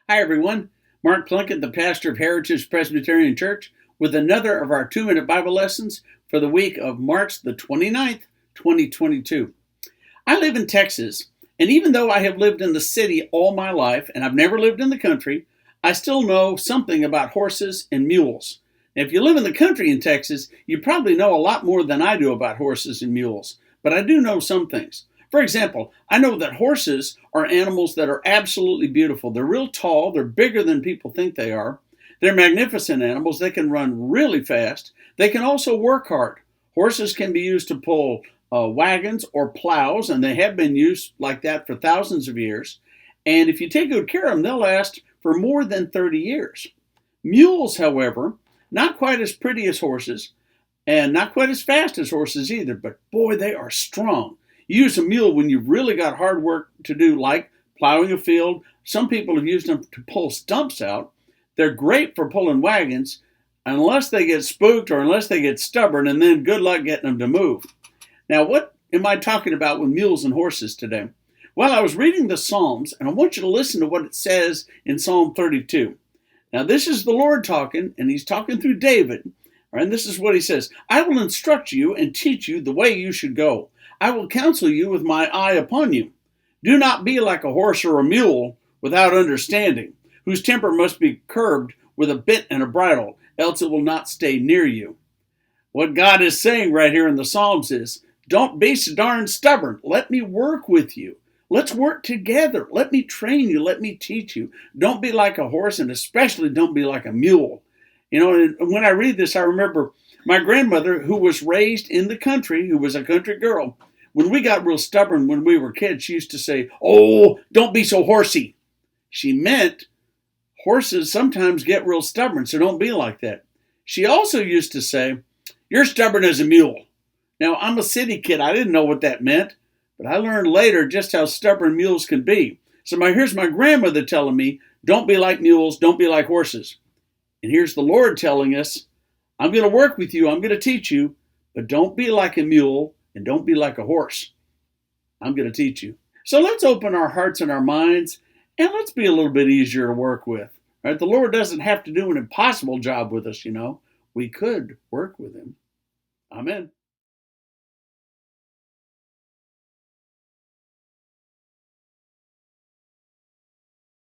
Hi, everyone. Mark Plunkett, the pastor of Heritage Presbyterian Church, with another of our 2-minute Bible lessons for the week of March the 29th, 2022. I live in Texas, and even though I have lived in the city all my life and I've never lived in the country, I still know something about horses and mules. Now, if you live in the country in Texas, you probably know a lot more than I do about horses and mules, but I do know some things. For example, I know that horses are animals that are absolutely beautiful. They're real tall, they're bigger than people think they are. They're magnificent animals. They can run really fast. They can also work hard. Horses can be used to pull wagons or plows, and they have been used like that for thousands of years. And if you take good care of them, they'll last for more than 30 years. Mules, however, not quite as pretty as horses, and not quite as fast as horses either, but boy, they are strong. You use a mule when you've really got hard work to do, like plowing a field. Some people have used them to pull stumps out. They're great for pulling wagons, unless they get spooked or unless they get stubborn, and then good luck getting them to move. Now, what am I talking about with mules and horses today? Well, I was reading the Psalms, and I want you to listen to what it says in Psalm 32. Now, this is the Lord talking, and he's talking through David. And this is what he says: I will instruct you and teach you the way you should go. I will counsel you with my eye upon you. Do not be like a horse or a mule without understanding, whose temper must be curbed with a bit and a bridle, else it will not stay near you. What God is saying right here in the Psalms is, don't be so darn stubborn. Let me work with you. Let's work together. Let me train you. Let me teach you. Don't be like a horse, and especially don't be like a mule. You know, when I read this, I remember my grandmother, who was raised in the country, who was a country girl. When we got real stubborn when we were kids, she used to say, "Oh, don't be so horsey." She meant horses sometimes get real stubborn, so don't be like that. She also used to say, "You're stubborn as a mule." Now, I'm a city kid. I didn't know what that meant, but I learned later just how stubborn mules can be. So here's my grandmother telling me, don't be like mules, don't be like horses. And here's the Lord telling us, I'm going to work with you, I'm going to teach you, but don't be like a mule and don't be like a horse. I'm going to teach you. So let's open our hearts and our minds, and let's be a little bit easier to work with. Right? The Lord doesn't have to do an impossible job with us, you know. We could work with him. Amen.